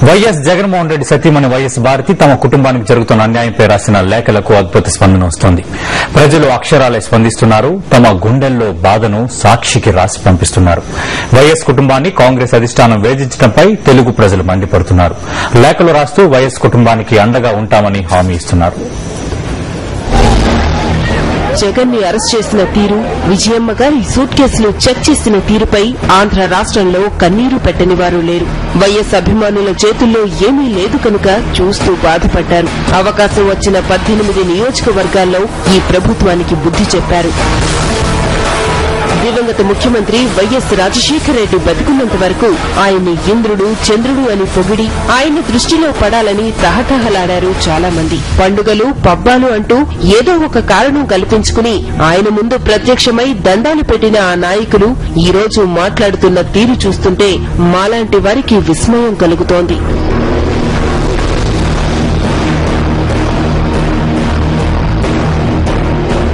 YS Jaganmohan Reddy సతీమణి YS Bharati తమ కుటుంబానికి జరుగుతున్న అన్యాయంపై రాసిన లేఖలకు అద్భుత స్పందన వస్తోంది. ప్రజలు అక్షరాలే స్పందిస్తున్నారు. తమ గుండెల్లో బాధను సాక్షికి రాసి పంపిస్తున్నారు. వైఎస్ కుటుంబాన్ని కాంగ్రెస్ అధిష్టానం వేధించడంపై తెలుగు ప్రజలు మండిపడుతున్నారు. లేఖలు రాస్తూ వైఎస్ కుటుంబానికి అండగా ఉంటామని హామీ ఇస్తున్నారు. జగన్ ని అరెస్ట్ చేసిన తీరు, విజయమ్మ గారి సూట్ కేసులు చెక్ చేసిన తీరుపై ఆంధ్ర రాష్ట్రంలో కన్నీరు పెట్టని వారు లేరు. వైఎస్ అభిమానుల చేతుల్లో ఏమీ లేదు కనుక చూస్తూ బాధపడ్డారు. అవకాశం వచ్చిన 18 నియోజకవర్గాల్లో ఈ ప్రభుత్వానికి బుద్ది చెప్పారు. దివంగత ముఖ్యమంత్రి వైఎస్ రాజశేఖర రెడ్డి బతికున్నంత వరకు ఆయన్ని ఇంద్రుడు, చంద్రుడు అని పొగిడి ఆయన దృష్టిలో పడాలని తహతహలాడారు చాలా మంది. పండుగలు, పబ్బాలు అంటూ ఏదో ఒక కారణం కల్పించుకుని ఆయన ముందు ప్రత్యక్షమై దండాలు పెట్టిన ఆ నాయకులు ఈ రోజు మాట్లాడుతున్న తీరు చూస్తుంటే మాలాంటి వారికి విస్మయం కలుగుతోంది.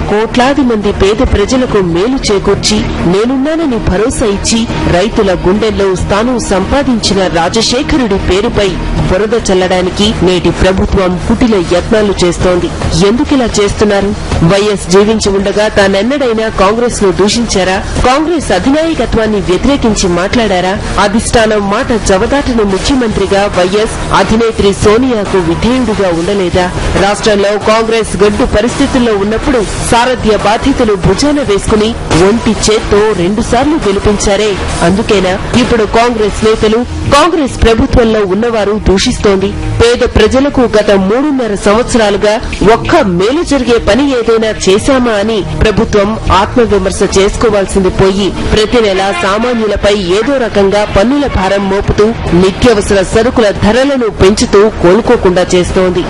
కోట్లాది మంది పేద ప్రజలకు మేలు చేకూర్చి నేనున్నానని భరోసా ఇచ్చి రైతుల గుండెల్లో స్థానం సంపాదించిన రాజశేఖరుడి పేరుపై బురద చల్లడానికి నేటి ప్రభుత్వం కుటిల యత్నాలు చేస్తోంది. ఎందుకిలా చేస్తున్నారు? వైఎస్ జీవించి ఉండగా తానెన్నడైనా కాంగ్రెస్ ను దూషించారా? కాంగ్రెస్ అధినాయకత్వాన్ని వ్యతిరేకించి మాట్లాడారా? అధిష్టానం మాట జవదాటని ముఖ్యమంత్రిగా వైఎస్ అధినేత్రి సోనియాకు విధేయుడిగా ఉండలేదా? రాష్ట్రంలో కాంగ్రెస్ గడ్డు పరిస్థితుల్లో ఉన్నప్పుడు సారథ్య బాధ్యతలు భుజాన వేసుకుని ఒంటి చేత్తో 2 సార్లు గెలిపించారే. అందుకేనా ఇప్పుడు కాంగ్రెస్ నేతలు, కాంగ్రెస్ ప్రభుత్వంలో ఉన్నవారు దూషిస్తోంది? పేద ప్రజలకు గత 3.5 సంవత్సరాలుగా ఒక్క మేలు జరిగే పని ఏదైనా చేశామా అని ప్రభుత్వం ఆత్మవిమర్శ చేసుకోవాల్సింది పోయి ప్రతి నెల సామాన్యులపై ఏదో రకంగా పన్నుల భారం మోపుతూ నిత్యావసర సరుకుల ధరలను పెంచుతూ కోలుకోకుండా చేస్తోంది.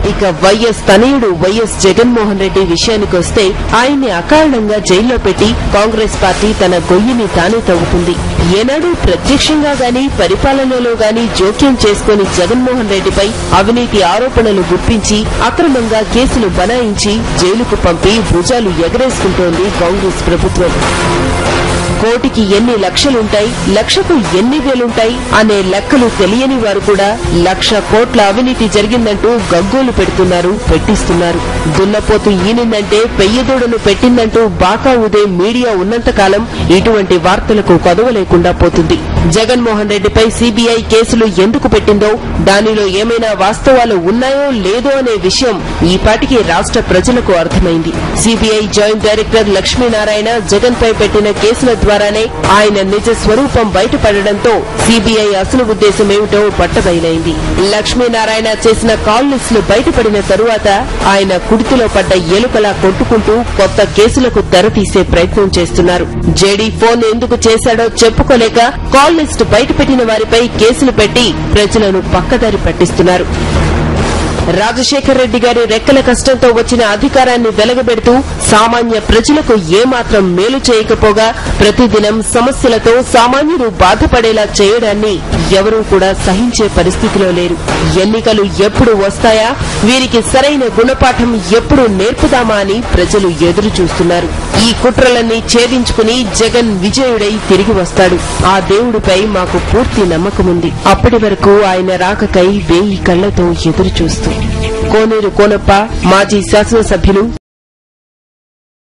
ఇక వైఎస్ తనయుడు వైఎస్ జగన్మోహన్ రెడ్డి విషయానికొస్తే ఆయన్ని అకారణంగా జైల్లో పెట్టి కాంగ్రెస్ పార్టీ తన గొయ్యిని తానే తవ్వుతుంది. ఏనాడు ప్రత్యక్షంగా గాని పరిపాలనలో గాని జోక్యం చేసుకుని జగన్మోహన్ రెడ్డిపై అవినీతి ఆరోపణలు గుప్పించి అక్రమంగా కేసులు బనాయించి జైలుకు పంపి భుజాలు ఎగరేసుకుంటోంది కాంగ్రెస్ ప్రభుత్వం. కోటికి ఎన్ని లక్షలుంటాయి, లక్షకు ఎన్ని వేలుంటాయి అనే లెక్కలు తెలియని వారు కూడా 1,00,000 కోట్ల అవినీతి జరిగిందంటూ గగ్గోలు పెడుతున్నారు, పెట్టిస్తున్నారు. దున్నపోతు ఈనిందంటే పెయ్యదూడను పెట్టిందంటూ బాకా ఊదే మీడియా ఉన్నంతకాలం ఇటువంటి వార్తలకు కొదవ లేకుండా పోతుంది. జగన్మోహన్ రెడ్డిపై సీబీఐ కేసులు ఎందుకు పెట్టిందో, దానిలో ఏమైనా వాస్తవాలు ఉన్నాయో లేదో అనే విషయం ఈపాటికి రాష్ట్ర ప్రజలకు అర్థమైంది. CBI joint director Lakshminarayana Jagan పై పెట్టిన కేసుల ద్వారానే ఆయన నిజ స్వరూపం బయటపడడంతో సీబీఐ అసలు ఉద్దేశమేమిటో పట్టబయలైంది. లక్ష్మీనారాయణ చేసిన కాల్ లిస్టులు బయటపడిన తరువాత ఆయన కుడితిలో పడ్డ ఎలుకలా కొట్టుకుంటూ కొత్త కేసులకు తెరతీసే ప్రయత్నం చేస్తున్నారు. జేడీ ఫోన్ ఎందుకు చేశాడో చెప్పుకోలేక కాల్ లిస్టు బయటపెట్టిన వారిపై కేసులు పెట్టి ప్రజలను పక్కదారి పట్టిస్తున్నారు. రాజశేఖర రెడ్డి గారి రెక్కల కష్టంతో వచ్చిన అధికారాన్ని వెలగబెడుతూ సామాన్య ప్రజలకు ఏమాత్రం మేలు చేయకపోగా ప్రతిదినం సమస్యలతో సామాన్యులు బాధపడేలా చేయడాన్ని ఎవరూ కూడా సహించే పరిస్థితిలో లేరు. ఎన్నికలు ఎప్పుడు వస్తాయా, వీరికి సరైన గుణపాఠం ఎప్పుడు నేర్పుదామా అని ప్రజలు ఎదురు చూస్తున్నారు. ఈ కుట్రలన్నీ ఛేదించుకుని జగన్ విజయుడై తిరిగి వస్తాడు. ఆ దేవుడిపై మాకు పూర్తి నమ్మకముంది. అప్పటి వరకు ఆయన రాకకై 1000 కళ్లతో ఎదురు చూస్తూ. కోనేరు కోనప్ప, మాజీ శాసనసభ్యులు